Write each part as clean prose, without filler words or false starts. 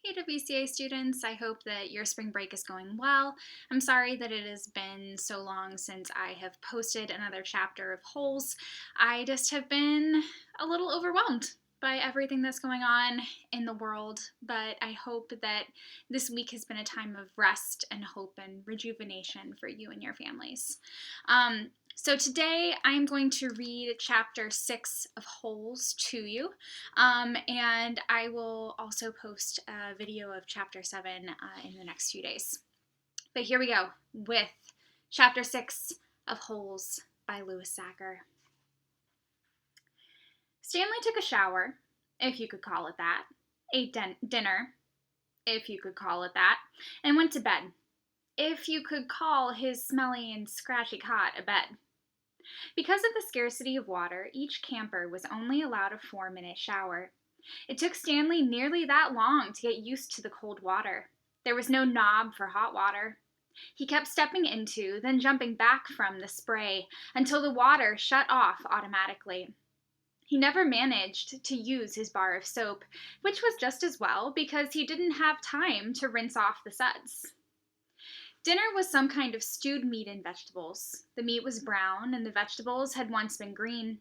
Hey WCA students, I hope that your spring break is going well. I'm sorry that it has been so long since I have posted another chapter of Holes. I just have been a little overwhelmed by everything that's going on in the world, but I hope that this week has been a time of rest and hope and rejuvenation for you and your families. So today I'm going to read chapter 6 of Holes to you. And I will also post a video of chapter 7 in the next few days. But here we go with chapter 6 of Holes by Lewis Sachar. Stanley took a shower, if you could call it that, ate dinner, if you could call it that, and went to bed, if you could call his smelly and scratchy cot a bed. Because of the scarcity of water, each camper was only allowed a 4-minute shower. It took Stanley nearly that long to get used to the cold water. There was no knob for hot water. He kept stepping into, then jumping back from the spray until the water shut off automatically. He never managed to use his bar of soap, which was just as well because he didn't have time to rinse off the suds. Dinner was some kind of stewed meat and vegetables. The meat was brown and the vegetables had once been green.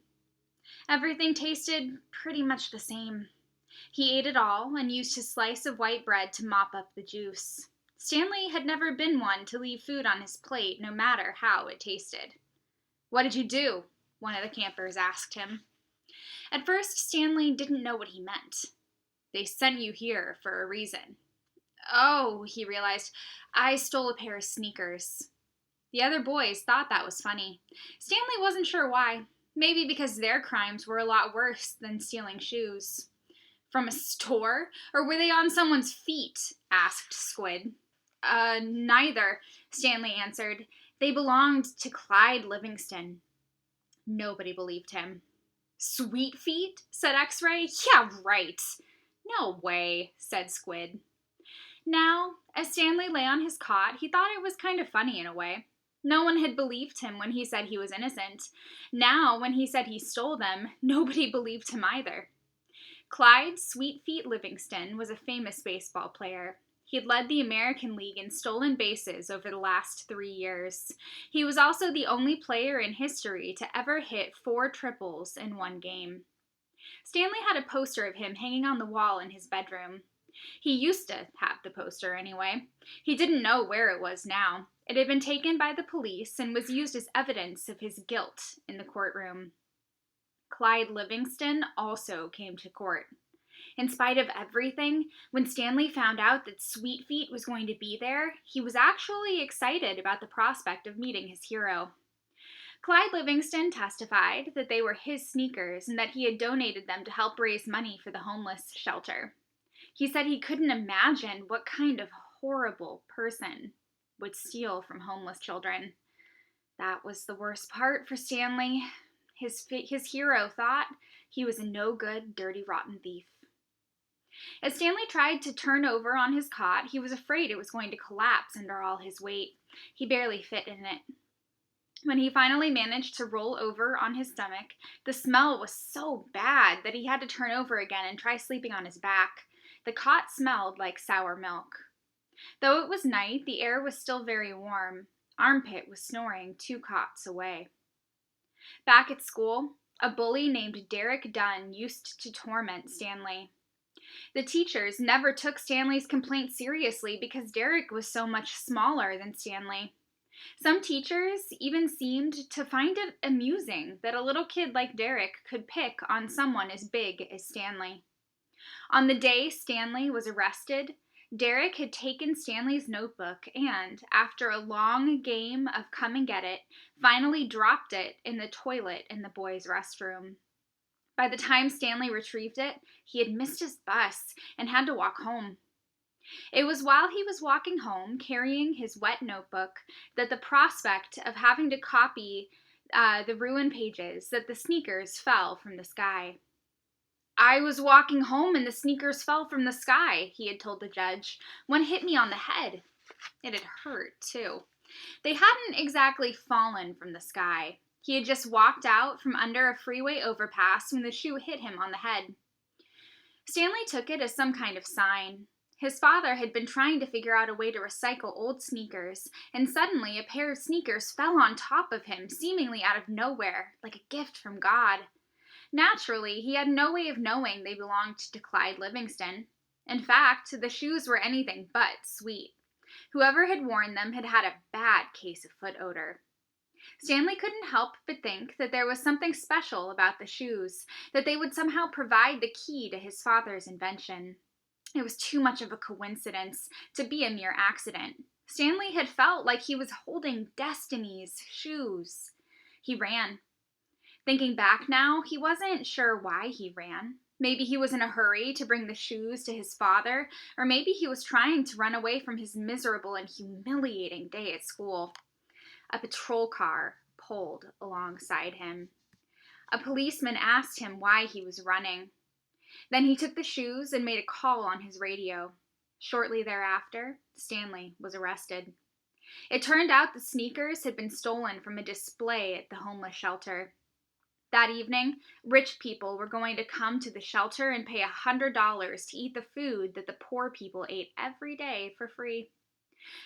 Everything tasted pretty much the same. He ate it all and used his slice of white bread to mop up the juice. Stanley had never been one to leave food on his plate, no matter how it tasted. "What did you do?" one of the campers asked him. At first, Stanley didn't know what he meant. "They sent you here for a reason." "Oh," he realized, "I stole a pair of sneakers." The other boys thought that was funny. Stanley wasn't sure why. Maybe because their crimes were a lot worse than stealing shoes. "From a store? Or were they on someone's feet?" asked Squid. Neither," Stanley answered. "They belonged to Clyde Livingston." Nobody believed him. "Sweet feet?" said X-Ray. "Yeah, right." "No way," said Squid. Now, as Stanley lay on his cot, he thought it was kind of funny in a way. No one had believed him when he said he was innocent. Now, when he said he stole them, nobody believed him either. Clyde Sweetfeet Livingston was a famous baseball player. He had led the American League in stolen bases over the last 3 years. He was also the only player in history to ever hit 4 triples in one game. Stanley had a poster of him hanging on the wall in his bedroom. He used to have the poster anyway. He didn't know where it was now. It had been taken by the police and was used as evidence of his guilt in the courtroom. Clyde Livingston also came to court. In spite of everything, when Stanley found out that Sweetfeet was going to be there, he was actually excited about the prospect of meeting his hero. Clyde Livingston testified that they were his sneakers and that he had donated them to help raise money for the homeless shelter. He said he couldn't imagine what kind of horrible person would steal from homeless children. That was the worst part for Stanley. His hero thought he was a no-good, dirty, rotten thief. As Stanley tried to turn over on his cot, he was afraid it was going to collapse under all his weight. He barely fit in it. When he finally managed to roll over on his stomach, the smell was so bad that he had to turn over again and try sleeping on his back. The cot smelled like sour milk. Though it was night, the air was still very warm. Armpit was snoring 2 cots away. Back at school, a bully named Derek Dunn used to torment Stanley. The teachers never took Stanley's complaint seriously because Derek was so much smaller than Stanley. Some teachers even seemed to find it amusing that a little kid like Derek could pick on someone as big as Stanley. On the day Stanley was arrested, Derek had taken Stanley's notebook and, after a long game of come and get it, finally dropped it in the toilet in the boys' restroom. By the time Stanley retrieved it, he had missed his bus and had to walk home. It was while he was walking home, carrying his wet notebook, that the prospect of having to copy the ruined pages, that the sneakers fell from the sky. "I was walking home and the sneakers fell from the sky," he had told the judge. "One hit me on the head." It had hurt, too. They hadn't exactly fallen from the sky. He had just walked out from under a freeway overpass when the shoe hit him on the head. Stanley took it as some kind of sign. His father had been trying to figure out a way to recycle old sneakers, and suddenly a pair of sneakers fell on top of him, seemingly out of nowhere, like a gift from God. Naturally, he had no way of knowing they belonged to Clyde Livingston. In fact, the shoes were anything but sweet. Whoever had worn them had had a bad case of foot odor. Stanley couldn't help but think that there was something special about the shoes, that they would somehow provide the key to his father's invention. It was too much of a coincidence to be a mere accident. Stanley had felt like he was holding Destiny's shoes. He ran. Thinking back now, he wasn't sure why he ran. Maybe he was in a hurry to bring the shoes to his father, or maybe he was trying to run away from his miserable and humiliating day at school. A patrol car pulled alongside him. A policeman asked him why he was running. Then he took the shoes and made a call on his radio. Shortly thereafter, Stanley was arrested. It turned out the sneakers had been stolen from a display at the homeless shelter. That evening, rich people were going to come to the shelter and pay $100 to eat the food that the poor people ate every day for free.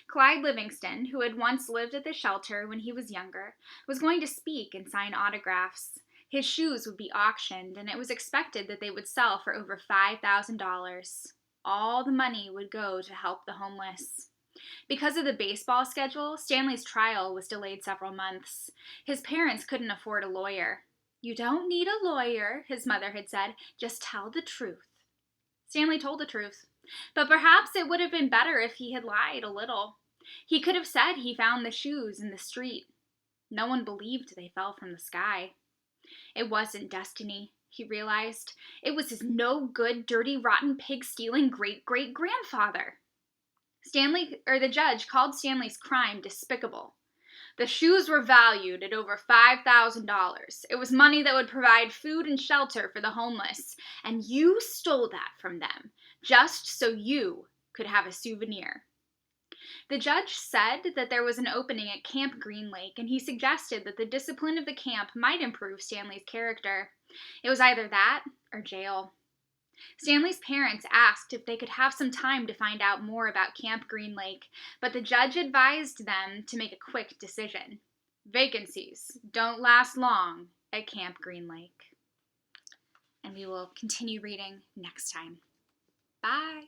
Clyde Livingston, who had once lived at the shelter when he was younger, was going to speak and sign autographs. His shoes would be auctioned, and it was expected that they would sell for over $5,000. All the money would go to help the homeless. Because of the baseball schedule, Stanley's trial was delayed several months. His parents couldn't afford a lawyer. "You don't need a lawyer," his mother had said. "Just tell the truth." Stanley told the truth. But perhaps it would have been better if he had lied a little. He could have said he found the shoes in the street. No one believed they fell from the sky. It wasn't destiny, he realized. It was his no-good, dirty, rotten, pig-stealing great-great-grandfather. The judge called Stanley's crime despicable. The shoes were valued at over $5,000. It was money that would provide food and shelter for the homeless, and you stole that from them, just so you could have a souvenir. The judge said that there was an opening at Camp Green Lake, and he suggested that the discipline of the camp might improve Stanley's character. It was either that or jail. Stanley's parents asked if they could have some time to find out more about Camp Green Lake, but the judge advised them to make a quick decision. Vacancies don't last long at Camp Green Lake. And we will continue reading next time. Bye!